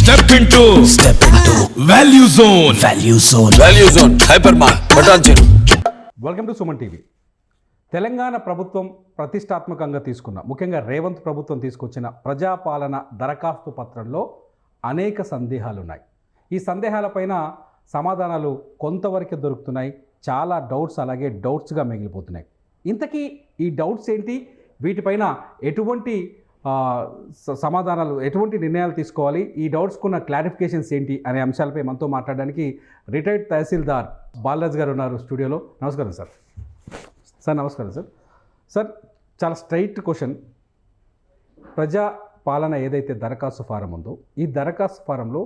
Step into value zone hyper mart Patancheru. Welcome to Suman TV. Telangana ప్రభుత్వం ప్రతిష్టాత్మకంగా తీసుకున్న, ముఖ్యంగా రేవంత్ ప్రభుత్వం తీసుకొచ్చిన ప్రజాపాలన దరఖాస్తు పత్రంలో అనేక సందేహాలు ఉన్నాయి. ఈ సందేహాలపైన సమాధానాలు కొంతవరకే దొరుకుతున్నాయి, చాలా డౌట్స్ అలాగే డౌట్స్గా మిగిలిపోతున్నాయి. ఇంతకీ ఈ డౌట్స్ ఏంటి, వీటిపైన ఎటువంటి సమాధానాలు, ఎటువంటి నిర్ణయాలు తీసుకోవాలి, ఈ డౌట్స్కున్న క్లారిఫికేషన్స్ ఏంటి అనే అంశాలపై మనతో మాట్లాడడానికి రిటైర్డ్ తహసీల్దార్ బాలరాజ్ గారు ఉన్నారు స్టూడియోలో. నమస్కారం సార్. నమస్కారం సార్. సార్, చాలా స్ట్రైట్ క్వశ్చన్. ప్రజా పాలన ఏదైతే దరఖాస్తు ఫారం ఉందో, ఈ దరఖాస్తు ఫారంలో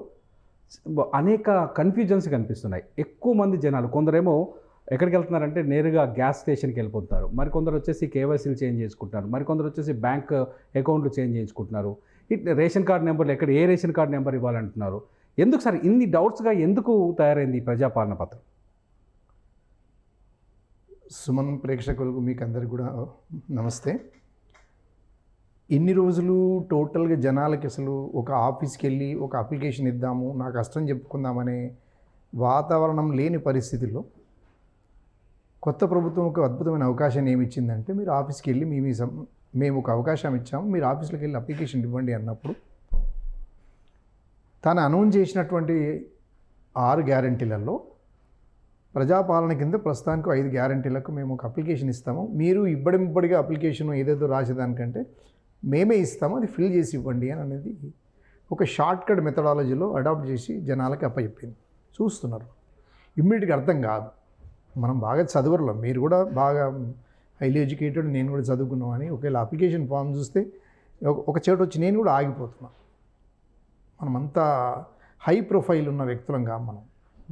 అనేక కన్ఫ్యూజన్స్ కనిపిస్తున్నాయి. ఎక్కువ మంది జనాలు, కొందరేమో ఎక్కడికి వెళ్తున్నారంటే నేరుగా గ్యాస్ స్టేషన్కి వెళ్ళిపోతున్నారు, మరికొందరు వచ్చేసి కేవైసీలు చేంజ్ చేసుకుంటున్నారు, మరికొందరు వచ్చేసి బ్యాంక్ అకౌంట్లు చేంజ్ చేయించుకుంటున్నారు, రేషన్ కార్డు నెంబర్లు ఎక్కడ ఏ రేషన్ కార్డు నెంబర్ ఇవ్వాలంటున్నారు. ఎందుకు సార్ ఇన్ని డౌట్స్గా ఎందుకు తయారైంది ఈ ప్రజాపాలన పత్రం? సుమన్ ప్రేక్షకులకు మీకు అందరికి కూడా నమస్తే. ఇన్ని రోజులు టోటల్గా జనాలకి అసలు ఒక ఆఫీస్కి వెళ్ళి ఒక అప్లికేషన్ ఇద్దాము, నా కష్టం చెప్పుకుందామనే వాతావరణం లేని పరిస్థితుల్లో కొత్త ప్రభుత్వం ఒక అద్భుతమైన అవకాశాన్ని ఏమి ఇచ్చిందంటే, మీరు ఆఫీస్కి వెళ్ళి మేము ఒక అవకాశం ఇచ్చాము, మీరు ఆఫీస్లోకి వెళ్ళి అప్లికేషన్ ఇవ్వండి అన్నప్పుడు తాను అనౌన్స్ చేసినటువంటి 6 గ్యారంటీలలో ప్రజాపాలన కింద ప్రస్తుతానికి 5 గ్యారంటీలకు మేము ఒక అప్లికేషన్ ఇస్తాము, మీరు ఇబ్బడిగా అప్లికేషన్ ఏదేదో రాసేదానికంటే మేమే ఇస్తాము, అది ఫిల్ చేసి ఇవ్వండి అని అనేది ఒక షార్ట్కట్ మెథడాలజీలో అడాప్ట్ చేసి జనాలకి అప్పచెప్పింది. చూస్తున్నారు, ఇమ్మీడియట్గా అర్థం కాదు. మనం బాగా చదువురలో, మీరు కూడా బాగా హైలీ ఎడ్యుకేటెడ్, నేను కూడా చదువుకున్నామని ఒకవేళ అప్లికేషన్ ఫామ్ చూస్తే ఒక చోట వచ్చి నేను కూడా ఆగిపోతున్నాను. మనమంతా హై ప్రొఫైల్ ఉన్న వ్యక్తులం కాదు. మనం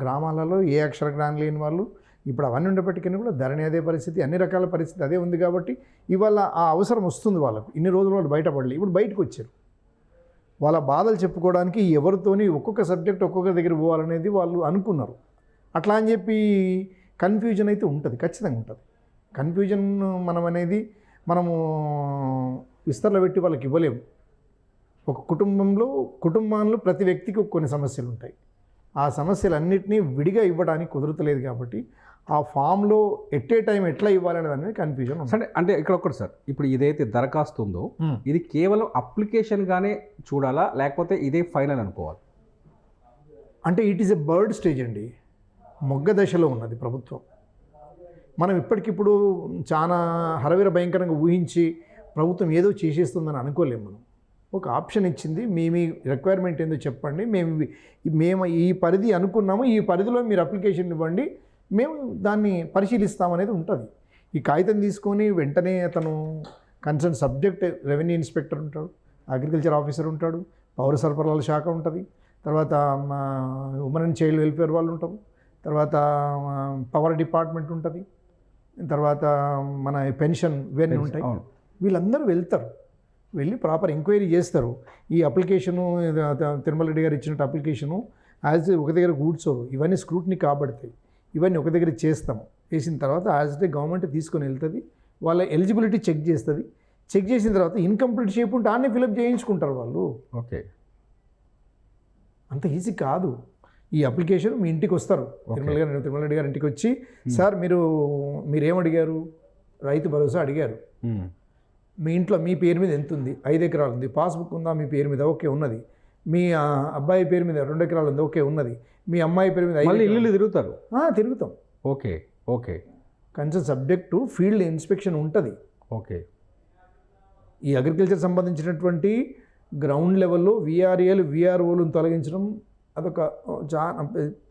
గ్రామాలలో ఏ అక్షర జ్ఞానం లేని వాళ్ళు, ఇప్పుడు అవన్నీ ఉండేప్పటికీ కూడా ధరణి అదే పరిస్థితి, అన్ని రకాల పరిస్థితి అదే ఉంది. కాబట్టి ఇవాళ ఆ అవసరం వస్తుంది వాళ్ళకు. ఇన్ని రోజులు వాళ్ళు బయటపడలేదు, ఇప్పుడు బయటకు వచ్చారు. వాళ్ళ బాధలు చెప్పుకోవడానికి ఎవరితోని ఒక్కొక్క సబ్జెక్ట్ ఒక్కొక్క దగ్గర పోవాలనేది వాళ్ళు అనుకున్నారు. అట్లా అని చెప్పి కన్ఫ్యూజన్ అయితే ఉంటుంది, ఖచ్చితంగా ఉంటుంది. కన్ఫ్యూజన్ మనము విస్తరణ పెట్టి వాళ్ళకి ఇవ్వలేము. ఒక కుటుంబంలో ప్రతి వ్యక్తికి కొన్ని సమస్యలు ఉంటాయి. ఆ సమస్యలన్నింటినీ విడిగా ఇవ్వడానికి కుదరతలేదు. కాబట్టి ఆ ఫామ్లో ఎట్ ఏ టైం ఎట్లా ఇవ్వాలనేది అనేది కన్ఫ్యూజన్ ఉంటుంది. అంటే ఇక్కడ ఒకటి సార్, ఇప్పుడు ఇదైతే దరఖాస్తు ఉందో ఇది కేవలం అప్లికేషన్గానే చూడాలా, లేకపోతే ఇదే ఫైనల్ అనుకోవాలి? అంటే it is a bird stage అండి, మొగ్గ దశలో ఉన్నది ప్రభుత్వం. మనం ఇప్పటికిప్పుడు చాలా హరవీర భయంకరంగా ఊహించి ప్రభుత్వం ఏదో చేసేస్తుందని అనుకోలేము. మనం ఒక ఆప్షన్ ఇచ్చింది, మీ రిక్వైర్మెంట్ ఏందో చెప్పండి, మేము ఈ పరిధి అనుకున్నాము, ఈ పరిధిలో మీరు అప్లికేషన్ ఇవ్వండి, మేము దాన్ని పరిశీలిస్తామనేది ఉంటుంది. ఈ కాగితం తీసుకొని వెంటనే అతను కన్సర్న్ సబ్జెక్ట్ రెవెన్యూ ఇన్స్పెక్టర్ ఉంటాడు, అగ్రికల్చర్ ఆఫీసర్ ఉంటాడు, పౌర సరఫరాల శాఖ ఉంటుంది, తర్వాత ఉమెన్ అండ్ చైల్డ్ వెల్ఫేర్ వాళ్ళు ఉంటారు, తర్వాత పవర్ డిపార్ట్మెంట్ ఉంటుంది, తర్వాత మన పెన్షన్ ఇవన్నీ ఉంటాయి. వీళ్ళందరూ వెళ్ళి ప్రాపర్ ఎంక్వైరీ చేస్తారు. ఈ అప్లికేషను తిరుమల రెడ్డి గారు ఇచ్చినట్టు అప్లికేషను యాజ్ ఒక దగ్గర కూర్చోరు, ఇవన్నీ స్క్రూట్ని కాబడతాయి. ఇవన్నీ ఒక దగ్గర చేస్తాము, చేసిన తర్వాత యాజ్ డే గవర్నమెంట్ తీసుకొని వెళ్తుంది, వాళ్ళ ఎలిజిబిలిటీ చెక్ చేస్తుంది. చెక్ చేసిన తర్వాత ఇన్కంప్లీట్ షేప్ ఉంటే ఆనే ఫిలప్ చేయించుకుంటారు వాళ్ళు. ఓకే, అంత ఈజీ కాదు. ఈ అప్లికేషన్ మీ ఇంటికి వస్తారు, తిరుమల రెడ్డి గారు ఇంటికి వచ్చి, సార్ మీరేమడిగారు, రైతు భరోసా అడిగారు, మీ ఇంట్లో మీ పేరు మీద ఎంత ఉంది, 5 ఎకరాలు ఉంది, పాస్బుక్ ఉందా మీ పేరు మీద, ఓకే ఉన్నది, మీ అబ్బాయి పేరు మీద 2 ఎకరాలు ఉంది, ఓకే ఉన్నది, మీ అమ్మాయి పేరు మీద ఇల్లు తిరుగుతాం. Okay, concern subject field inspection ఉంటుంది. ఓకే, ఈ అగ్రికల్చర్ సంబంధించినటువంటి గ్రౌండ్ లెవెల్లో విఆర్ఏలు విఆర్ఓలను తొలగించడం అదొక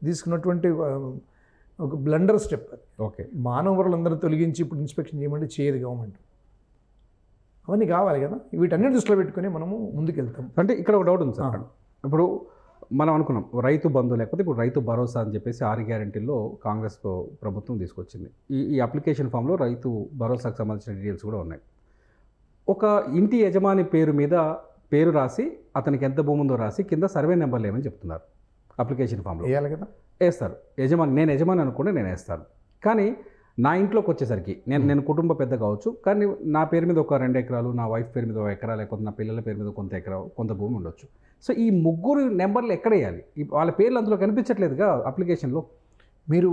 తీసుకున్నటువంటి ఒక బ్లండర్ స్టెప్. అది ఓకే, మానవ వనరులందరూ తొలగించి ఇప్పుడు ఇన్స్పెక్షన్ చేయమంటే చేయదు గవర్నమెంట్. అవన్నీ కావాలి కదా, వీటన్నిటి దృష్టిలో పెట్టుకుని మనము ముందుకెళ్తాం. అంటే ఇక్కడ ఒక డౌట్ ఉంది సార్. ఇప్పుడు మనం అనుకున్నాం రైతు బంధు, లేకపోతే ఇప్పుడు రైతు భరోసా అని చెప్పేసి 6 గ్యారంటీల్లో కాంగ్రెస్ ప్రభుత్వం తీసుకొచ్చింది. ఈ అప్లికేషన్ ఫామ్లో రైతు భరోసాకు సంబంధించిన డీటెయిల్స్ కూడా ఉన్నాయి. ఒక ఇంటి యజమాని పేరు రాసి అతనికి ఎంత భూమి ఉందో రాసి కింద సర్వే నెంబర్లు ఏమని చెప్తున్నారు అప్లికేషన్ ఫామ్లో. వేయాలి కదా, వేస్తారు. నేను యజమాని అనుకుంటే నేను వేస్తాను. కానీ నా ఇంట్లోకి వచ్చేసరికి నేను కుటుంబ పెద్ద కావచ్చు, కానీ నా పేరు మీద ఒక 2 ఎకరాలు, నా వైఫ్ పేరు మీద 1 ఎకరా, లేకపోతే నా పిల్లల పేరు మీద కొంత భూమి ఉండొచ్చు. సో ఈ ముగ్గురు నెంబర్లు ఎక్కడ వేయాలి? వాళ్ళ పేర్లు అందులో కనిపించట్లేదుగా అప్లికేషన్లో. మీరు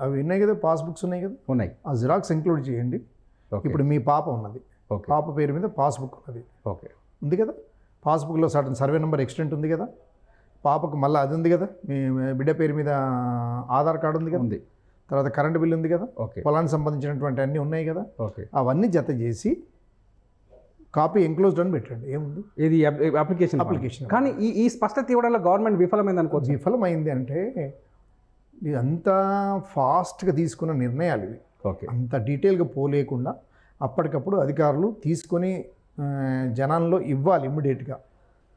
అవి ఉన్నాయి కదా, పాస్బుక్స్ ఉన్నాయి కదా, ఉన్నాయి. ఆ జిరాక్స్ ఇంక్లూడ్ చేయండి. ఓకే. ఇప్పుడు మీ పాప ఉన్నది, ఓకే. పాప పేరు మీద పాస్బుక్ ఉన్నది, ఓకే. ఉంది కదా, పాస్బుక్లో సర్టన్ సర్వే నెంబర్ ఎక్స్టెంట్ ఉంది కదా, పాపకు మళ్ళీ అది ఉంది కదా, మీ బిడ్డ పేరు మీద ఆధార్ కార్డు ఉంది కదా, ఉంది. తర్వాత కరెంట్ బిల్ ఉంది కదా, ఓకే. పొలానికి సంబంధించినటువంటి అన్నీ ఉన్నాయి కదా, ఓకే. అవన్నీ జత చేసి కాపీ ఎంక్లోజ్డ్ అని పెట్టండి. ఏముంది ఇది అప్లికేషన్. కానీ ఈ స్పష్టత ఇవ్వడంలో గవర్నమెంట్ విఫలమైంది అనుకోవచ్చు. విఫలమైంది అంటే ఇది అంతా ఫాస్ట్గా తీసుకున్న నిర్ణయాలు ఇవి. ఓకే. అంత డీటెయిల్గా పోలేకుండా అప్పటికప్పుడు అధికారులు తీసుకొని జనంలో ఇవ్వాలి ఇమ్మీడియట్గా.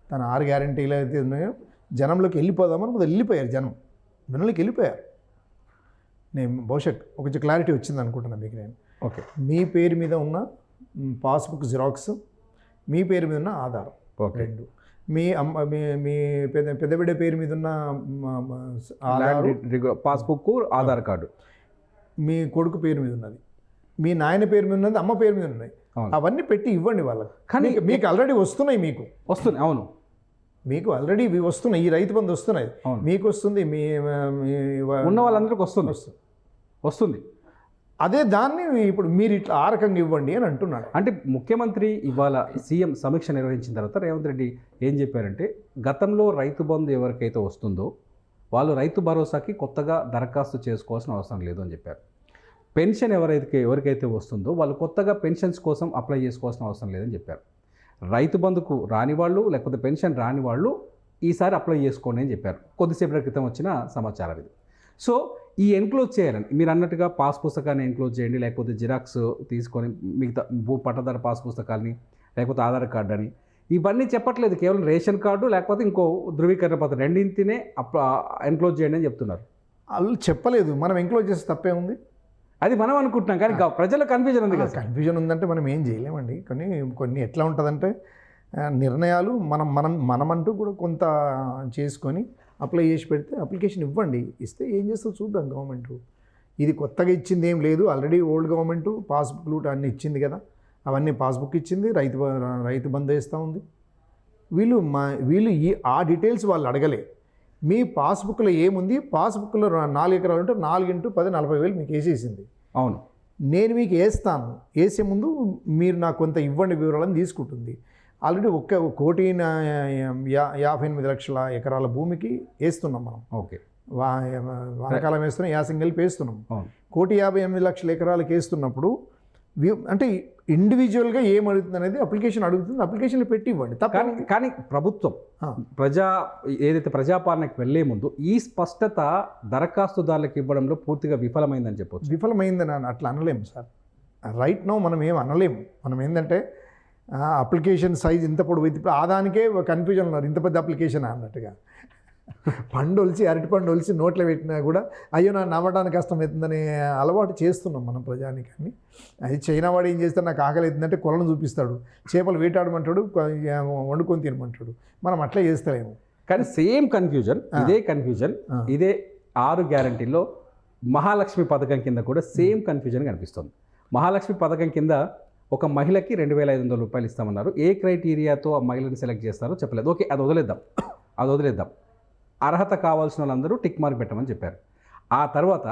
తన 6 గ్యారెంటీలు అయితే ఉన్నాయో జనంలోకి వెళ్ళిపోదామని ముందు వెళ్ళిపోయారు, జనంలోకి వెళ్ళిపోయారు. నేను బహుశా కొంచెం క్లారిటీ వచ్చింది అనుకుంటున్నాను మీకు. నేను ఓకే. మీ పేరు మీద ఉన్న పాస్బుక్ జిరాక్స్, మీ పేరు మీద ఉన్న ఆధారం, ఓకే. 2, మీ అమ్మ మీ పెద్ద బిడ్డ పేరు మీద ఉన్న ఆధార్, పాస్బుక్, ఆధార్ కార్డు, మీ కొడుకు పేరు మీద ఉన్నది, మీ నాయన పేరు మీద ఉన్నది, అమ్మ పేరు మీద ఉన్నాయి, అవన్నీ పెట్టి ఇవ్వండి వాళ్ళకి. కానీ మీకు ఆల్రెడీ వస్తున్నాయి, మీకు వస్తుంది. అవును, మీకు ఆల్రెడీ ఇవి వస్తున్నాయి, ఈ రైతు బంధు వస్తున్నాయి, మీకు వస్తుంది, మీ ఉన్న వాళ్ళందరికీ వస్తుంది. అదే దాన్ని ఇప్పుడు మీరు ఇట్లా ఆ రకంగా ఇవ్వండి అని అంటున్నాడు. అంటే ముఖ్యమంత్రి ఇవాళ సీఎం సమీక్ష నిర్వహించిన తర్వాత రేవంత్ రెడ్డి ఏం చెప్పారంటే, గతంలో రైతు బంధు ఎవరికైతే వస్తుందో వాళ్ళు రైతు భరోసాకి కొత్తగా దరఖాస్తు చేసుకోవాల్సిన అవసరం లేదు అని చెప్పారు. పెన్షన్ ఎవరికైతే వస్తుందో వాళ్ళు కొత్తగా పెన్షన్స్ కోసం అప్లై చేసుకోవాల్సిన అవసరం లేదని చెప్పారు. రైతు బంధుకు రాని వాళ్ళు లేకపోతే పెన్షన్ రాని వాళ్ళు ఈసారి అప్లై చేసుకోండి అని చెప్పారు. కొద్దిసేపటి క్రితం వచ్చిన సమాచారం ఇది. సో ఈ ఎన్క్లోజ్ చేయాలని మీరు అన్నట్టుగా పాస్ పుస్తకాన్ని ఎన్క్లోజ్ చేయండి, లేకపోతే జిరాక్స్ తీసుకొని మిగతా పట్టదారు పాస్ పుస్తకాలని, లేకపోతే ఆధార్ కార్డు అని ఇవన్నీ చెప్పట్లేదు. కేవలం రేషన్ కార్డు లేకపోతే ఇంకో ధృవీకరణ పత్రం రెండింటినే ఎన్క్లోజ్ చేయండి అని చెప్తున్నారు. వాళ్ళు చెప్పలేదు, మనం ఎంక్లోజ్ చేస్తే తప్పే ఉంది. అది మనం అనుకుంటున్నాం, కానీ ప్రజలకు కన్ఫ్యూజన్ ఉంది కదా. కన్ఫ్యూజన్ ఉందంటే మనం ఏం చేయలేమండి. కొన్ని ఎట్లా ఉంటుందంటే నిర్ణయాలు మనమంటూ కూడా కొంత చేసుకొని అప్లై చేసి పెడితే అప్లికేషన్ ఇవ్వండి, ఇస్తే ఏం చేస్తో చూద్దాం. గవర్నమెంట్ ఇది కొత్తగా ఇచ్చింది ఏం లేదు, already old government passbook loot అన్నీ ఇచ్చింది కదా, అవన్నీ పాస్బుక్ ఇచ్చింది, రైతు బంధు వేస్తూ ఉంది. వీళ్ళు ఆ డీటెయిల్స్ వాళ్ళు అడగలే. మీ పాస్బుక్లో ఏముంది, పాస్బుక్లో 4 ఎకరాలు ఉంటే 4 × 10 40,000 మీకు వేసేసింది. అవును, నేను మీకు వేస్తాను, వేసే ముందు మీరు నాకు కొంత ఇవ్వండి వివరాలను తీసుకుంటుంది. ఆల్రెడీ 1,58,00,000 ఎకరాల భూమికి వేస్తున్నాం మనం. ఓకే. వానకాలం వేస్తున్నాం, యాసంగి కలిపి వేస్తున్నాం. 1,58,00,000 ఎకరాలకు వేస్తున్నప్పుడు అంటే ఇండివిజువల్గా ఏం అడుగుతుంది అనేది అప్లికేషన్ అడుగుతుంది, అప్లికేషన్లు పెట్టి ఇవ్వండి. కానీ ప్రభుత్వం ఏదైతే ప్రజాపాలనకు వెళ్లే ముందు ఈ స్పష్టత దరఖాస్తుదారులకు ఇవ్వడంలో పూర్తిగా విఫలమైందని చెప్పొచ్చు. విఫలమైందని అట్లా అనలేము సార్. రైట్ నో మనం ఏం అనలేము. మనం ఏంటంటే అప్లికేషన్ సైజ్ ఇంత పొడవు, ఇప్పుడు ఆదానికే కన్ఫ్యూజన్ ఉన్నారు, ఇంత పెద్ద అప్లికేషన్ అన్నట్టుగా. అరటి పండు ఒలిచి నోట్లో పెట్టినా కూడా అయ్యో నా నమ్మడానికి కష్టమవుతుందనే అలవాటు చేస్తున్నాం మనం ప్రజానికాన్ని. అది చైనా వాడు ఏం చేస్తాడు, నాకు ఆకలి అవుతుందంటే కొలను చూపిస్తాడు, చేపలు వేటాడమంటాడు, వండుకొని తినమంటాడు. మనం అట్లా చేస్తలేము. కానీ సేమ్ కన్ఫ్యూజన్, ఇదే 6 గ్యారంటీల్లో మహాలక్ష్మి పథకం కింద కూడా సేమ్ కన్ఫ్యూజన్ కనిపిస్తుంది. మహాలక్ష్మి పథకం కింద ఒక మహిళకి 2,500 రూపాయలు ఇస్తామన్నారు. ఏ క్రైటీరియాతో ఆ మహిళని సెలెక్ట్ చేస్తారో చెప్పలేదు. ఓకే, అది వదిలేద్దాం. అర్హత కావాల్సిన వాళ్ళందరూ టిక్ మార్క్ పెట్టమని చెప్పారు. ఆ తర్వాత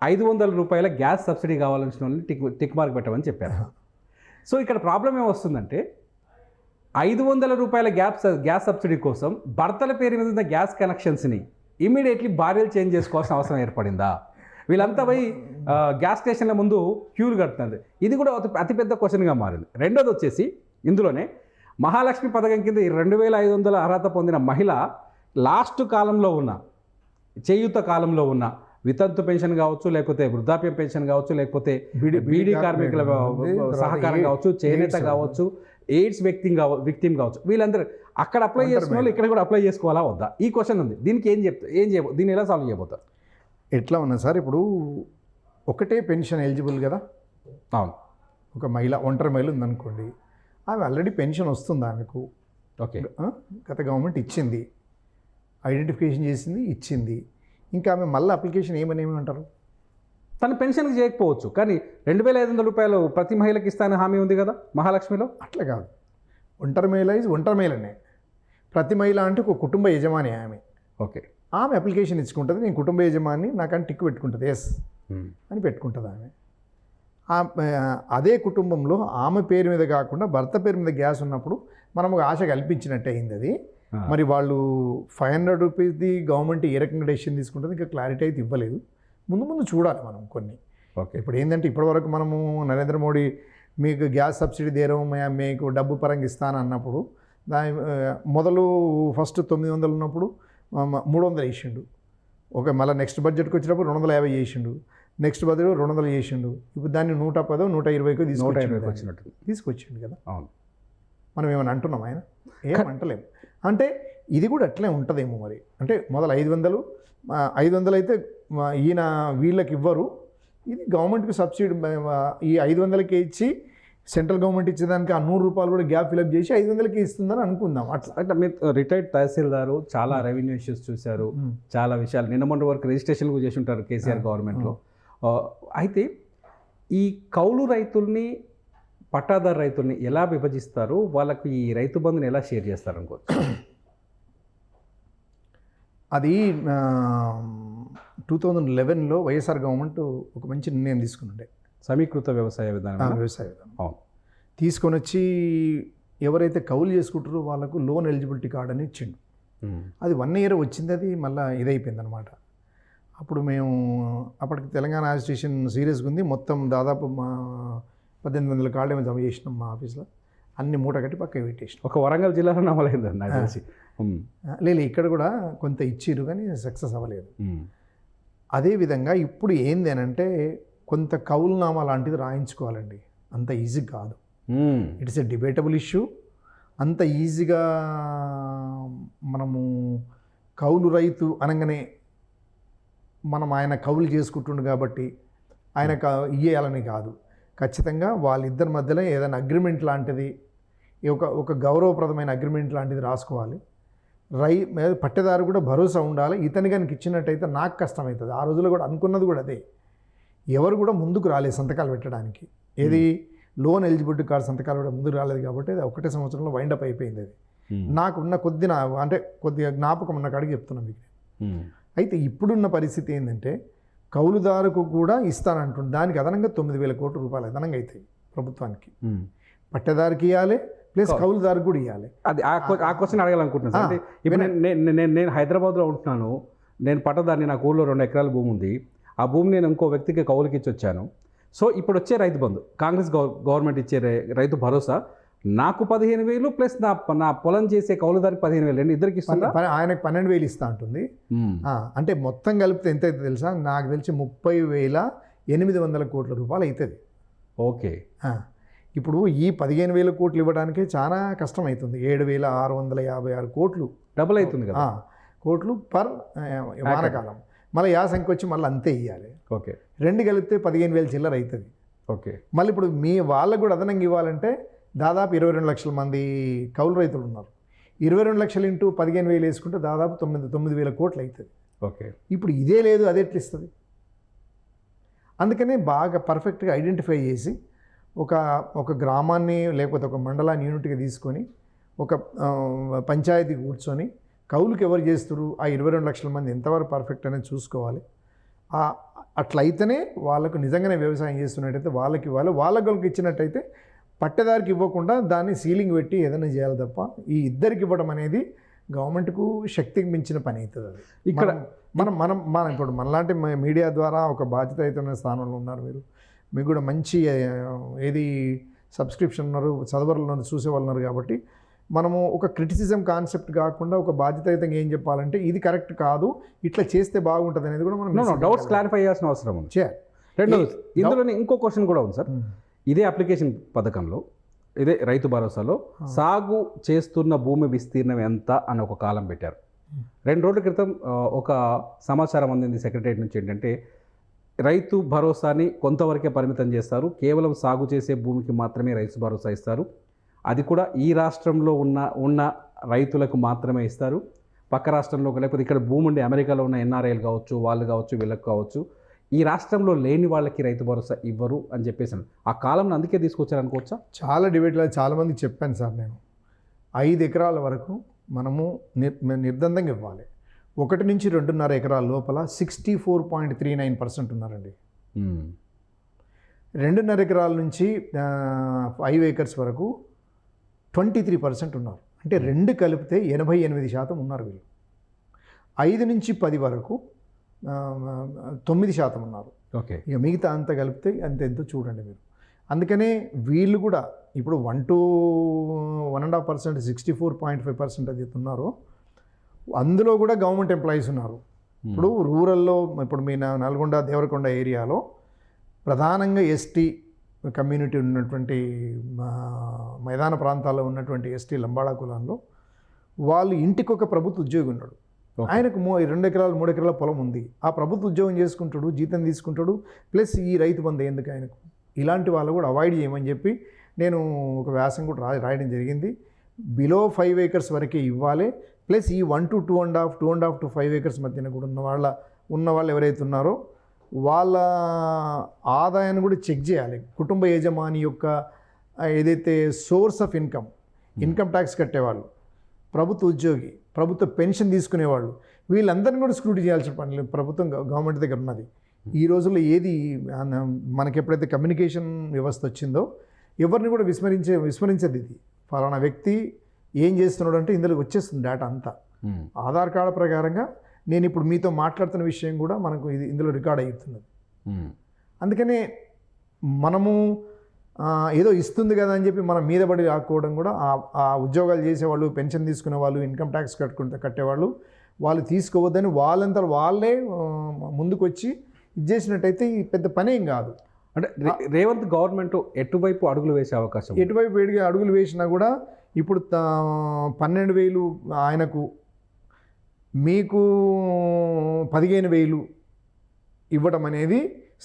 500 రూపాయల గ్యాస్ సబ్సిడీ కావాల్సిన వాళ్ళని టిక్ మార్క్ పెట్టమని చెప్పారు. సో ఇక్కడ ప్రాబ్లం ఏమొస్తుందంటే 500 రూపాయల గ్యాస్ సబ్సిడీ కోసం భర్తల పేరు మీద ఉన్న గ్యాస్ కనెక్షన్స్ని ఇమీడియట్లీ భార్యలు చేంజ్ చేసుకోవాల్సిన అవసరం ఏర్పడిందా? వీళ్ళంతా పోయి గ్యాస్ స్టేషన్ల ముందు క్యూలు కడుతున్నారు. ఇది కూడా అతిపెద్ద క్వశ్చన్గా మారింది. రెండోది వచ్చేసి ఇందులోనే మహాలక్ష్మి పథకం కింద 2,500 అర్హత పొందిన మహిళ లాస్ట్ కాలంలో ఉన్న, చేయూత కాలంలో ఉన్న వితంతు పెన్షన్ కావచ్చు, లేకపోతే వృద్ధాప్య పెన్షన్ కావచ్చు, లేకపోతే బీడీ కార్మికుల సహకారం కావచ్చు, చేనేత కావచ్చు, ఎయిడ్స్ విక్టిమ్ కావచ్చు, వీళ్ళందరూ అక్కడ అప్లై చేసుకున్న వాళ్ళు ఇక్కడ కూడా అప్లై చేసుకోవాలా వద్దా? ఈ క్వశ్చన్ ఉంది. దీనికి దీన్ని ఎలా సాల్వ్ చేయబోతారు? ఎట్లా ఉన్నా సార్, ఇప్పుడు ఒకటే పెన్షన్ ఎలిజిబుల్ కదా. అవును, ఒక ఒంటరి మహిళ ఉందనుకోండి, ఆమె ఆల్రెడీ పెన్షన్ వస్తుంది ఆమెకు. ఓకే, గత గవర్నమెంట్ ఇచ్చింది, ఐడెంటిఫికేషన్ చేసింది, ఇచ్చింది. ఇంకా ఆమె మళ్ళీ అప్లికేషన్ ఏమంటారు? తను పెన్షన్కి చేయకపోవచ్చు, కానీ 2,500 రూపాయలు ప్రతి మహిళకి ఇస్తానని హామీ ఉంది కదా మహాలక్ష్మిలో. అట్లా కాదు, ఒంటరి మహిళ ఒంటరి మహిళనే. ప్రతి మహిళ అంటే ఒక కుటుంబ యజమాని ఆమె. ఓకే. ఆమె అప్లికేషన్ ఇచ్చుకుంటుంది, నేను కుటుంబ యజమాని నాకని టిక్ పెట్టుకుంటుంది, ఎస్ అని పెట్టుకుంటుంది ఆమె. అదే కుటుంబంలో ఆమె పేరు మీద కాకుండా భర్త పేరు మీద గ్యాస్ ఉన్నప్పుడు మనం ఒక ఆశ కల్పించినట్టు అయింది అది. మరి వాళ్ళు 500 రూపీస్ది గవర్నమెంట్ ఏ రకంగా డెసిషన్ తీసుకుంటుంది ఇంకా క్లారిటీ అయితే ఇవ్వలేదు. ముందు చూడాలి మనం కొన్ని. ఓకే. ఇప్పుడు ఏంటంటే ఇప్పటివరకు మనము నరేంద్ర మోడీ మీకు గ్యాస్ సబ్సిడీ దేరం మీకు డబ్బు పరంగా ఇస్తాను అన్నప్పుడు దాని మొదలు ఫస్ట్ 900 ఉన్నప్పుడు 300 వేసిండు. ఓకే, మళ్ళీ నెక్స్ట్ బడ్జెట్కి వచ్చినప్పుడు 250 చేసిండు, నెక్స్ట్ బడ్జెట్ 200 చేసిండు. ఇప్పుడు దాన్ని 110, 120 తీసుకొచ్చిండు కదా. అవును. మనం ఏమైనా అంటున్నాం ఆయన? ఏమంటలేము. అంటే ఇది కూడా అట్లే ఉంటుందేమో మరి. అంటే మొదలు 500 అయితే ఈయన వీళ్ళకి ఇవ్వరు, ఇది గవర్నమెంట్కి సబ్సిడీ ఈ 500కే ఇచ్చి సెంట్రల్ గవర్నమెంట్ ఇచ్చేదానికి ఆ 100 రూపాయలు కూడా గ్యాప్ ఫిలప్ చేసి 500కి ఇస్తుందని అనుకుందాం. అట్లా అంటే మీరు రిటైర్డ్ తహసీల్దారు, చాలా రెవెన్యూ ఇష్యూస్ చూశారు, చాలా విషయాలు నిన్న మొన్న వరకు రిజిస్ట్రేషన్ కూడా చేసి ఉంటారు కేసీఆర్ గవర్నమెంట్లో. అయితే ఈ కౌలు రైతుల్ని పట్టాదారు రైతుల్ని ఎలా విభజిస్తారు, వాళ్ళకు ఈ రైతు బంధుని ఎలా షేర్ చేస్తారు అనుకోవచ్చు? అది 2011లో వైఎస్ఆర్ గవర్నమెంట్ ఒక మంచి నిర్ణయం తీసుకుని సమీకృత వ్యవసాయ విధానం. అవును, తీసుకొని వచ్చి ఎవరైతే కౌలు చేసుకుంటారో వాళ్ళకు లోన్ ఎలిజిబిలిటీ కార్డ్ అని ఇచ్చిండు. అది 1 ఇయర్ వచ్చింది, అది మళ్ళీ ఇదైపోయింది అనమాట. అప్పుడు మేము అప్పటికి తెలంగాణ అడ్మినిస్ట్రేషన్ సీరియస్గా ఉంది, మొత్తం దాదాపు 1800 కార్డు ఏమో జమ చేసినాం మా ఆఫీస్లో, అన్ని మూట కట్టి పక్కకి పెట్టేసినాం. ఒక వరంగల్ జిల్లాలో నమ్మలేదండి నాకు తెలిసి. లేదు, ఇక్కడ కూడా కొంత ఇచ్చిర్రు కానీ సక్సెస్ అవ్వలేదు. అదేవిధంగా ఇప్పుడు ఏంది అని అంటే కొంత కౌలునామా లాంటిది రాయించుకోవాలండి, అంత ఈజీ కాదు. It's a debatable issue. అంత ఈజీగా మనము కౌలు రైతు అనగానే మనం ఆయన కౌలు చేసుకుంటుండు కాబట్టి ఆయన ఇయ్యాలని కాదు. ఖచ్చితంగా వాళ్ళిద్దరి మధ్యలో ఏదైనా అగ్రిమెంట్ లాంటిది, ఒక గౌరవప్రదమైన అగ్రిమెంట్ లాంటిది రాసుకోవాలి. పట్టేదారు కూడా భరోసా ఉండాలి. ఇతని కనుక ఇచ్చినట్టయితే నాకు కష్టమవుతుంది. ఆ రోజుల్లో కూడా అనుకున్నది కూడా అదే. ఎవరు కూడా ముందుకు రాలేదు సంతకాలు పెట్టడానికి. ఏది లోన్ ఎలిజిబిలిటీ కార్డు సంతకాలు కూడా ముందుకు రాలేదు కాబట్టి అది 1 సంవత్సరంలో వైండప్ అయిపోయింది. అది నాకున్న కొద్దిగా జ్ఞాపకం ఉన్న కాడికి చెప్తున్నాను మీకు. అయితే ఇప్పుడున్న పరిస్థితి ఏంటంటే కౌలుదారుకు కూడా ఇస్తానంటుంది, దానికి అదనంగా 9,000 కోట్ల రూపాయలు అదనంగా అవుతాయి ప్రభుత్వానికి. పట్టేదారికి ఇవ్వాలి, ప్లస్ కౌలుదారికి కూడా ఇవ్వాలి. అది ఆ క్వశ్చన్ అడగాలనుకుంటున్నాను. అంటే ఇప్పుడు నేను హైదరాబాద్లో ఉంటున్నాను, నేను పట్టదాన్ని, నాకు ఊళ్ళో 2 ఎకరాల భూమి ఉంది. ఆ భూమి నేను ఇంకో వ్యక్తికి కౌలుకి ఇచ్చి వచ్చాను. సో ఇప్పుడు వచ్చే రైతు బంధు, కాంగ్రెస్ గవర్నమెంట్ ఇచ్చే రైతు భరోసా నాకు 15,000 ప్లస్ నా పొలం చేసే కౌలుదారికి 15,000 ఇద్దరికి ఇస్తుంది. ఆయనకు 12,000 ఇస్తా ఉంటుంది. అంటే మొత్తం కలిపితే ఎంత అయితే తెలుసా? నాకు తెలిసి 30,800 కోట్ల రూపాయలు అవుతుంది. ఓకే. ఇప్పుడు ఈ 15,000 కోట్లు ఇవ్వడానికే చాలా కష్టం అవుతుంది. 7,656 కోట్లు డబుల్ అవుతుంది కదా కోట్లు పర్ వానకాలం. మళ్ళీ యాసంకి వచ్చి మళ్ళీ అంతే ఇవ్వాలి. ఓకే. 2 కలిపితే 15,000 చిల్లర అవుతుంది. ఓకే. మళ్ళీ ఇప్పుడు మీ వాళ్ళకు కూడా అదనంగా ఇవ్వాలంటే దాదాపు 22 లక్షల మంది కౌలు రైతులు ఉన్నారు. 22 లక్షలు ఇంటూ 15,000 వేసుకుంటే దాదాపు 9,000 కోట్లు అవుతుంది. ఓకే. ఇప్పుడు ఇదే లేదు, అది ఎట్లా ఇస్తుంది? అందుకనే బాగా పర్ఫెక్ట్గా ఐడెంటిఫై చేసి ఒక గ్రామాన్ని లేకపోతే ఒక మండలాన్ని యూనిట్గా తీసుకొని ఒక పంచాయతీ కూర్చొని కౌలుకి ఎవరు చేస్తారు, ఆ 22 లక్షల మంది ఎంతవరకు పర్ఫెక్ట్ అనేది చూసుకోవాలి. అట్లయితేనే వాళ్ళకు నిజంగానే వ్యవసాయం చేస్తున్నట్టయితే వాళ్ళకి ఇవ్వాలి. వాళ్ళకి ఇచ్చినట్టయితే పట్టేదారికి ఇవ్వకుండా దాన్ని సీలింగ్ పెట్టి ఏదైనా చేయాలి తప్ప ఈ ఇద్దరికి ఇవ్వడం అనేది గవర్నమెంట్కు శక్తికి మించిన పని అవుతుంది. అది ఇక్కడ మనం ఇప్పుడు మనలాంటి మీడియా ద్వారా ఒక బాధ్యతాయుతమైన స్థానంలో ఉన్నారు మీరు. మీకు కూడా మంచి ఏది సబ్స్క్రిప్షన్ ఉన్నారు, చదవరు ఉన్నారు, చూసేవాళ్ళు ఉన్నారు. కాబట్టి మనము ఒక క్రిటిసిజం కాన్సెప్ట్ కాకుండా ఒక బాధ్యతాయుతంగా ఏం చెప్పాలంటే ఇది కరెక్ట్ కాదు, ఇట్లా చేస్తే బాగుంటుంది అనేది కూడా మనం డౌట్స్ క్లారిఫై చేయాల్సిన అవసరం ఉంది. రెండోది ఇందులోనే ఇంకో క్వశ్చన్ కూడా ఉంది సార్. ఇదే అప్లికేషన్ పథకంలో, ఇదే రైతు భరోసాలో సాగు చేస్తున్న భూమి విస్తీర్ణం ఎంత అని ఒక కాలం పెట్టారు. 2 రోజుల క్రితం ఒక సమాచారం అందింది సెక్రటరియట్ నుంచి. ఏంటంటే రైతు భరోసాని కొంతవరకే పరిమితం చేస్తారు, కేవలం సాగు చేసే భూమికి మాత్రమే రైతు భరోసా ఇస్తారు. అది కూడా ఈ రాష్ట్రంలో ఉన్న రైతులకు మాత్రమే ఇస్తారు. పక్క రాష్ట్రంలో లేకపోతే ఇక్కడ భూమి ఉండి అమెరికాలో ఉన్న ఎన్ఆర్ఐలు కావచ్చు, వాళ్ళు కావచ్చు, వీళ్ళకి కావచ్చు, ఈ రాష్ట్రంలో లేని వాళ్ళకి రైతు భరోసా ఇవ్వరు అని చెప్పేసాను. ఆ కాలంలో అందుకే తీసుకొచ్చారు అనుకోవచ్చా? చాలా డిబేట్లో చాలామందికి చెప్పాను సార్ నేను. 5 ఎకరాల వరకు మనము నిర్బంధంగా ఇవ్వాలి. 1 నుంచి 2.5 ఎకరాల లోపల 64.39% ఉన్నారండి. 2.5 ఎకరాల నుంచి 5 acres వరకు 23% ఉన్నారు. అంటే 2 కలిపితే 88% ఉన్నారు వీళ్ళు. 5 నుంచి 10 వరకు 9% ఉన్నారు. ఓకే. ఇక మిగతా అంతా కలిపితే ఎంతో చూడండి మీరు. అందుకనే వీళ్ళు కూడా ఇప్పుడు 1 to 1.5% 64.5% అది ఉన్నారో అందులో కూడా గవర్నమెంట్ ఎంప్లాయీస్ ఉన్నారు. ఇప్పుడు రూరల్లో ఇప్పుడు మీ నల్గొండ దేవరకొండ ఏరియాలో ప్రధానంగా ఎస్టీ కమ్యూనిటీ ఉన్నటువంటి మైదాన ప్రాంతాల్లో ఉన్నటువంటి ఎస్టీ లంబాడా కులంలో వాళ్ళు ఇంటికి ఒక ప్రభుత్వ ఉద్యోగి ఉన్నాడు. ఆయనకు 2 ఎకరాలు 3 ఎకరాల పొలం ఉంది. ఆ ప్రభుత్వ ఉద్యోగం చేసుకుంటాడు, జీతం తీసుకుంటాడు, ప్లస్ ఈ రైతు బంధు ఎందుకు ఆయనకు. ఇలాంటి వాళ్ళు కూడా అవాయిడ్ చేయమని చెప్పి నేను ఒక వ్యాసం కూడా రాయడం జరిగింది. బిలో 5 acres వరకే ఇవ్వాలి. ప్లస్ ఈ 1 to 2.5 to 5 acres మధ్యన కూడా ఉన్న వాళ్ళు ఎవరైతే ఉన్నారో వాళ్ళ ఆదాయాన్ని కూడా చెక్ చేయాలి. కుటుంబ యజమాని యొక్క ఏదైతే సోర్స్ ఆఫ్ ఇన్కమ్ ట్యాక్స్ కట్టేవాళ్ళు, ప్రభుత్వ ఉద్యోగి, ప్రభుత్వ పెన్షన్ తీసుకునేవాళ్ళు, వీళ్ళందరినీ కూడా స్క్రూటీ చేయాల్సిన పని ప్రభుత్వం గవర్నమెంట్ దగ్గర ఉన్నది. ఈ రోజుల్లో ఏది మనకి ఎప్పుడైతే కమ్యూనికేషన్ వ్యవస్థ వచ్చిందో ఎవరిని కూడా విస్మరించేది. ఇది ఫలానా వ్యక్తి ఏం చేస్తున్నాడు అంటే ఇందులో వచ్చేస్తుంది డేటా అంతా. ఆధార్ కార్డు ప్రకారంగా నేను ఇప్పుడు మీతో మాట్లాడుతున్న విషయం కూడా మనకు ఇందులో రికార్డ్ అవుతున్నది. అందుకనే మనము ఏదో ఇస్తుంది కదా అని చెప్పి మనం మీద పడి ఆడుకోవడం కూడా ఆ ఉద్యోగాలు చేసేవాళ్ళు, పెన్షన్ తీసుకునే వాళ్ళు, ఇన్కమ్ ట్యాక్స్ కట్టేవాళ్ళు వాళ్ళు తీసుకోవద్దని వాళ్ళంతా వాళ్ళే ముందుకు వచ్చి ఇది చేసినట్టయితే ఈ పెద్ద పనేం కాదు. అంటే రేవంత్ గవర్నమెంట్ ఎటువైపు అడుగులు వేసే అవకాశం, ఎటువైపు అడుగులు వేసినా కూడా ఇప్పుడు 12,000 ఆయనకు, మీకు 15,000 ఇవ్వడం అనేది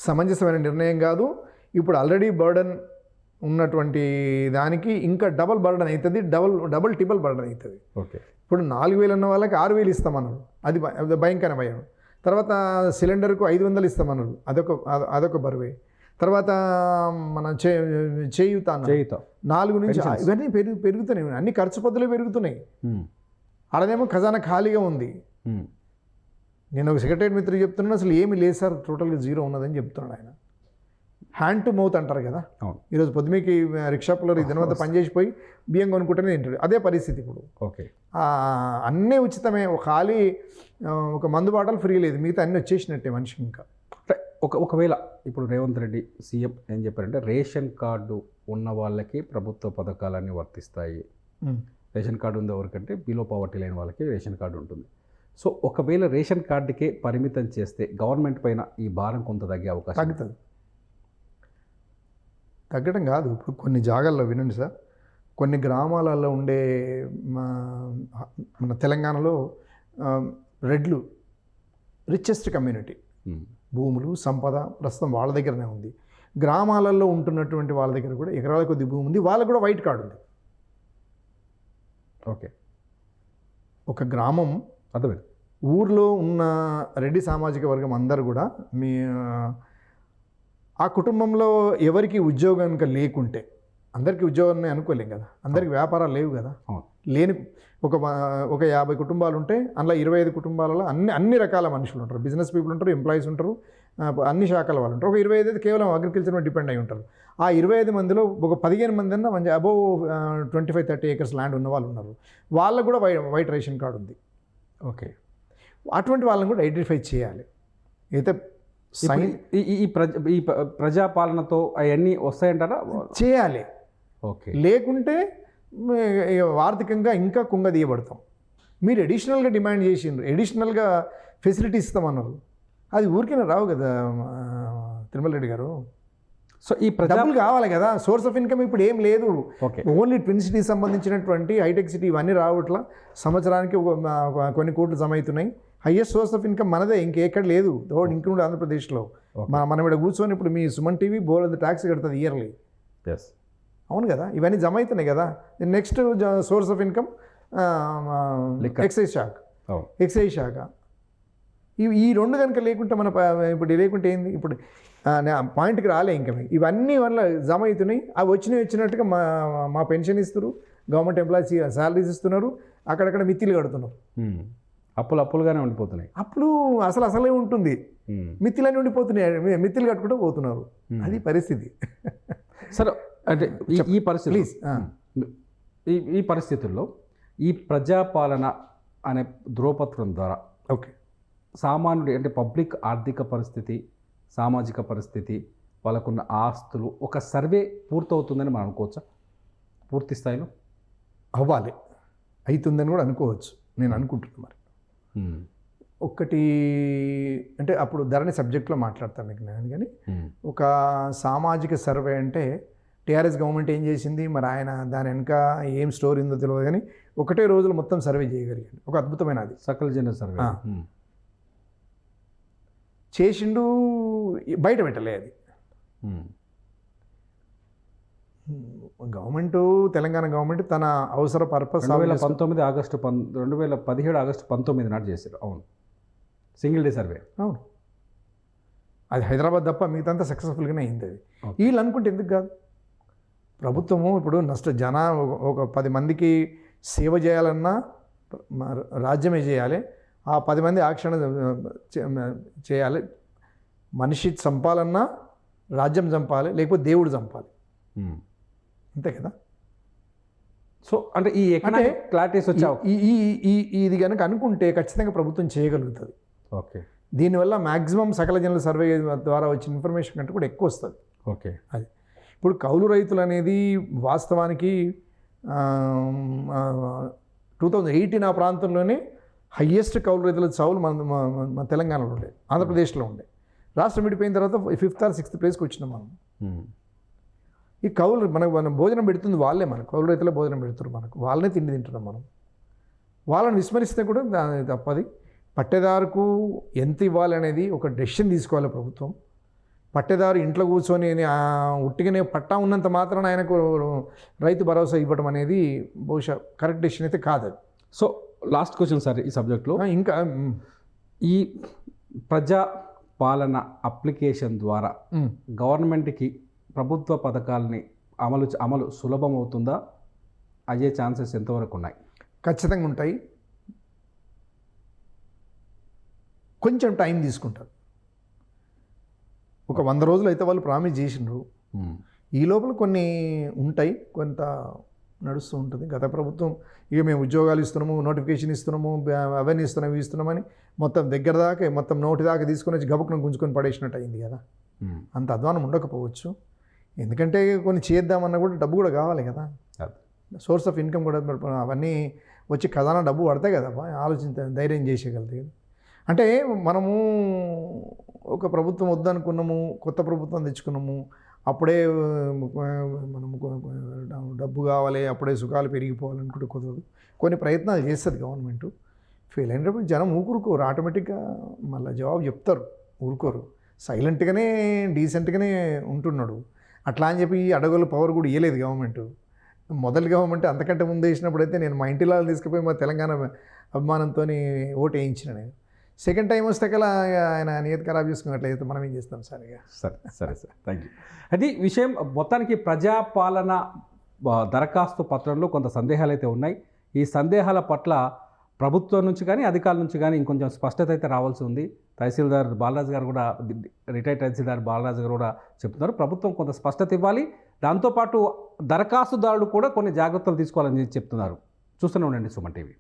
సమంజసమైన నిర్ణయం కాదు. ఇప్పుడు ఆల్రెడీ బర్డన్ ఉన్నటువంటి దానికి ఇంకా డబల్ బర్డన్ అవుతుంది, డబల్ ట్రిపుల్ బర్డన్ అవుతుంది. ఓకే. ఇప్పుడు 4,000 అన్న వాళ్ళకి 6,000 ఇస్తామన్నారు, అది భయంకర భయం. తర్వాత సిలిండర్కు 500 ఇస్తామన్నారు, అదొక బరువే. తర్వాత మన చేయూత 4 నుంచి ఇవన్నీ పెరుగుతున్నాయి. అన్ని ఖర్చు పద్ధతులు పెరుగుతున్నాయి. ఆడనేమో ఖజానా ఖాళీగా ఉంది. నేను ఒక సెక్రటరీ మిత్రుడు చెప్తున్నాను, అసలు ఏమీ లేదు సార్, టోటల్గా జీరో ఉన్నదని చెప్తున్నాడు ఆయన. హ్యాండ్ టు మౌత్ అంటారు కదా. ఈరోజు పొద్దుమీకి రిక్షా పుల్లర్ ఇదనంతా పనిచేసిపోయి బియ్యం కొనుక్కుంటేనే తింటాడు. అదే పరిస్థితి ఇప్పుడు. ఓకే. అన్నీ ఉచితమే, ఖాళీ ఒక మందు బాటలు ఫ్రీ లేదు, మిగతా అన్నీ వచ్చేసినట్టే మనిషికి. ఇంకా ఒకవేళ ఇప్పుడు రేవంత్ రెడ్డి సీఎం ఏం చెప్పారంటే రేషన్ కార్డు ఉన్న వాళ్ళకి ప్రభుత్వ పథకాలన్నీ వర్తిస్తాయి. రేషన్ కార్డు ఉంది ఎవరికంటే బిలో పావర్టీ లేని వాళ్ళకి రేషన్ కార్డు ఉంటుంది. సో ఒకవేళ రేషన్ కార్డుకే పరిమితం చేస్తే గవర్నమెంట్ పైన ఈ భారం కొంత తగ్గే అవకాశం తగ్గుతుంది. తగ్గడం కాదు, ఇప్పుడు కొన్ని జాగాల్లో వినండి సార్, కొన్ని గ్రామాలలో ఉండే మన తెలంగాణలో రెడ్లు రిచెస్ట్ కమ్యూనిటీ, భూములు సంపద ప్రస్తుతం వాళ్ళ దగ్గరనే ఉంది. గ్రామాలలో ఉంటున్నటువంటి వాళ్ళ దగ్గర కూడా ఎకరాల కొద్ది భూమి ఉంది, వాళ్ళకు కూడా వైట్ కార్డు ఉంది. ఓకే. ఒక గ్రామం అర్థమైంది. ఊర్లో ఉన్న రెడ్డి సామాజిక వర్గం అందరూ కూడా ఆ కుటుంబంలో ఎవరికి ఉద్యోగం కనుక లేకుంటే, అందరికీ ఉద్యోగాన్ని అనుకోలేం కదా, అందరికీ వ్యాపారాలు లేవు కదా, లేని ఒక 50 కుటుంబాలు ఉంటే అందులో 25 కుటుంబాలలో అన్ని రకాల మనుషులు ఉంటారు. బిజినెస్ పీపుల్ ఉంటారు, ఎంప్లాయీస్ ఉంటారు, అన్ని శాఖల వాళ్ళు ఉంటారు. ఒక 25 అయితే కేవలం అగ్రికల్చర్ మీద డిపెండ్ అయి ఉంటారు. ఆ 25 మందిలో ఒక 15 మంది అన్న మంచి అబోవ్ 25-30 acres ల్యాండ్ ఉన్న వాళ్ళు ఉన్నారు. వాళ్ళకు కూడా వైట్ రేషన్ కార్డు ఉంది. ఓకే. అటువంటి వాళ్ళని కూడా ఐడెంటిఫై చేయాలి. అయితే ఈ ప్రజాపాలనతో అవన్నీ వస్తాయంటారా? చేయాలి. ఓకే. లేకుంటే ఆర్థికంగా ఇంకా కుంగదీయబడతాం. మీరు అడిషనల్గా డిమాండ్ చేసిండ్రు, అడిషనల్గా ఫెసిలిటీ ఇస్తామన్నారు, అది ఊరికైనా రావు కదా తిరుమల రెడ్డి గారు. సో ఈ డబ్బులు కావాలి కదా, సోర్స్ ఆఫ్ ఇన్కమ్ ఇప్పుడు ఏం లేదు. ఓన్లీ ట్విన్ సిటీకి సంబంధించినటువంటి హైటెక్ సిటీ ఇవన్నీ రావట్లా, సంవత్సరానికి కొన్ని కోట్లు జమ అవుతున్నాయి. హైయెస్ట్ సోర్స్ ఆఫ్ ఇన్కమ్ మనదే, ఇంకెక్కడ లేదు, ఇంక్లూడ్ ఆంధ్రప్రదేశ్లో. మనం ఇక్కడ కూర్చొని ఇప్పుడు మీ సుమన్ టీవీ బోర్డు ట్యాక్స్ కడుతుంది ఇయర్లీ. అవును కదా, ఇవన్నీ జమ అవుతున్నాయి కదా. Next source of income excise శాఖ. ఈ రెండు కనుక లేకుంటే ఇప్పుడు లేకుంటే ఏంది, ఇప్పుడు పాయింట్కి రాలే ఇంకా. ఇవన్నీ వల్ల జమ అవుతున్నాయి. అవి వచ్చినట్టుగా మా పెన్షన్ ఇస్తారు, గవర్నమెంట్ ఎంప్లాయీస్ శాలరీస్ ఇస్తున్నారు, అక్కడక్కడ మిత్తిలు కడుతున్నారు. అప్పులుగానే ఉండిపోతున్నాయి. అప్పుడు అసలే ఉంటుంది, మిత్తిలన్నీ ఉండిపోతున్నాయి, మిత్తిలు కట్టుకుంటూ పోతున్నారు. అది పరిస్థితి. సరే, అంటే ఈ పరిస్థితి ప్లీజ్ ఈ పరిస్థితుల్లో ఈ ప్రజాపాలన అనే ధ్రువపత్రం ద్వారా ఓకే సామాన్యుడి అంటే పబ్లిక్ ఆర్థిక పరిస్థితి, సామాజిక పరిస్థితి, వాళ్ళకున్న ఆస్తులు ఒక సర్వే పూర్తవుతుందని మనం అనుకోవచ్చా? పూర్తి స్థాయిలో అవ్వాలి, అవుతుందని కూడా అనుకోవచ్చు. నేను అనుకుంటున్నాను. మరి ఒక్కటి అంటే అప్పుడు ధరణి సబ్జెక్ట్లో మాట్లాడతాను మీకు నేను. కానీ ఒక సామాజిక సర్వే అంటే టీఆర్ఎస్ గవర్నమెంట్ ఏం చేసింది, మరి ఆయన దాని వెనుక ఏం స్టోరీ ఉందో తెలియదు. కానీ ఒకటే రోజులో మొత్తం సర్వే చేయగలిగాడు. ఒక అద్భుతమైన అది సకల జన సర్వే చేసిండు, బయట పెట్టలే అది. గవర్నమెంట్, తెలంగాణ గవర్నమెంట్ తన అవసర పర్పస్ 2017 ఆగస్టు 19 నాడు చేశారు. అవును, సింగిల్ డే సర్వే. అవును, అది హైదరాబాద్ తప్ప మిగతా సక్సెస్ఫుల్గానే అయింది. అది వీళ్ళు అనుకుంటే ఎందుకు కాదు? ప్రభుత్వము ఇప్పుడు ఒక 10 మందికి సేవ చేయాలన్నా రాజ్యమే చేయాలి. ఆ 10 మంది ఆక్షణ చేయాలి. మనిషి చంపాలన్నా రాజ్యం చంపాలి, లేకపోతే దేవుడు చంపాలి. అంతే కదా? సో అంటే ఈ ఎకనామిక్ క్లారిటీస్ వచ్చావు ఇది కనుక అనుకుంటే ఖచ్చితంగా ప్రభుత్వం చేయగలుగుతుంది. ఓకే, దీనివల్ల మ్యాక్సిమం సకల జనుల సర్వే ద్వారా వచ్చిన ఇన్ఫర్మేషన్ కంటే కూడా ఎక్కువ వస్తుంది. ఓకే, అది ఇప్పుడు కౌలు రైతులు అనేది వాస్తవానికి 2018 ఆ ప్రాంతంలోనే హయ్యెస్ట్ కౌలు రైతుల చావులు మన తెలంగాణలో ఉండే, ఆంధ్రప్రదేశ్లో ఉండే. రాష్ట్రం విడిపోయిన తర్వాత 5th or 6th ప్లేస్కి వచ్చినాం మనం. ఈ కౌలు మనం భోజనం పెడుతుంది వాళ్ళే, మనకు కౌలు రైతులే భోజనం పెడుతున్నారు మనకు, వాళ్ళనే తిండి తింటున్నాం మనం. వాళ్ళని విస్మరిస్తే కూడా తప్పది. పట్టేదారుకు ఎంత ఇవ్వాలి అనేది ఒక డెసిషన్ తీసుకోవాలి ప్రభుత్వం. పట్టేదారు ఇంట్లో కూర్చొని ఉట్టిగానే పట్టా ఉన్నంత మాత్రాన ఆయనకు రైతు భరోసా ఇవ్వడం అనేది బహుశా కరెక్ట్ డెసిషన్ అయితే కాదు అది. సో లాస్ట్ క్వశ్చన్ సార్ ఈ సబ్జెక్ట్లో, ఇంకా ఈ ప్రజా పాలన అప్లికేషన్ ద్వారా గవర్నమెంట్కి ప్రభుత్వ పథకాలని అమలు సులభం అవుతుందా? అయ్యే ఛాన్సెస్ ఎంతవరకు ఉన్నాయి? ఖచ్చితంగా ఉంటాయి. కొంచెం టైం తీసుకుంటారు. ఒక 100 రోజులు అయితే వాళ్ళు ప్రామిస్ చేసిండ్రు. ఈ లోపల కొన్ని ఉంటాయి, కొంత నడుస్తూ ఉంటుంది. గత ప్రభుత్వం ఇక మేము ఉద్యోగాలు ఇస్తున్నాము, నోటిఫికేషన్ ఇస్తున్నాము, అవన్నీ ఇస్తున్నాము, ఇవి ఇస్తున్నామని మొత్తం దగ్గర దాకా మొత్తం నోటి దాకా తీసుకొని వచ్చి గబుకును గుంజుకొని పడేసినట్టు అయింది కదా. అంత అధ్వానం ఉండకపోవచ్చు. ఎందుకంటే కొన్ని చేద్దామన్నా కూడా డబ్బు కూడా కావాలి కదా, సోర్స్ ఆఫ్ ఇన్కమ్ కూడా. అవన్నీ వచ్చి ఖజానా డబ్బు పడతాయి కదా, ధైర్యం చేసేయగలుగుతాయి కదా. అంటే మనము ఒక ప్రభుత్వం వద్దనుకున్నాము, కొత్త ప్రభుత్వం తెచ్చుకున్నాము, అప్పుడే మనము డబ్బు కావాలి, అప్పుడే సుఖాలు పెరిగిపోవాలనుకుంటే కుదరదు. కొన్ని ప్రయత్నాలు చేస్తుంది గవర్నమెంట్. ఫెయిల్ అయినప్పుడు జనం ఊరుకోరు, ఆటోమేటిక్గా మళ్ళీ జవాబు చెప్తారు, ఊరుకోరు. సైలెంట్గానే డీసెంట్గానే ఉంటున్నాడు. అట్లా అని చెప్పి అడగలు పవర్ కూడా ఇవ్వలేదు గవర్నమెంట్. మొదటి గవర్నమెంట్ అంతకంటే ముందు వేసినప్పుడు అయితే నేను మా ఇంటిలో తీసుకుపోయి మా తెలంగాణ అభిమానంతో ఓటు వేయించిన. నేను సెకండ్ టైం వస్తే కల్లా ఆయన నియత ఖరాబ్ చేసుకున్నట్లయితే మనం ఏం చేస్తాం సార్? ఇక సరే సార్, థ్యాంక్ యూ. అది విషయం. మొత్తానికి ప్రజాపాలన దరఖాస్తు పత్రంలో కొంత సందేహాలు అయితే ఉన్నాయి. ఈ సందేహాల పట్ల ప్రభుత్వం నుంచి కానీ అధికారుల నుంచి కానీ ఇంకొంచెం స్పష్టత అయితే రావాల్సి ఉంది. తహసీల్దార్ బాలరాజు గారు కూడా, రిటైర్డ్ తహసీల్దార్ బాలరాజు గారు కూడా చెప్తున్నారు ప్రభుత్వం కొంత స్పష్టత ఇవ్వాలి, దాంతోపాటు దరఖాస్తుదారులు కూడా కొన్ని జాగ్రత్తలు తీసుకోవాలని చెప్తున్నారు. చూస్తూనే ఉండండి సుమన్ టీవీ.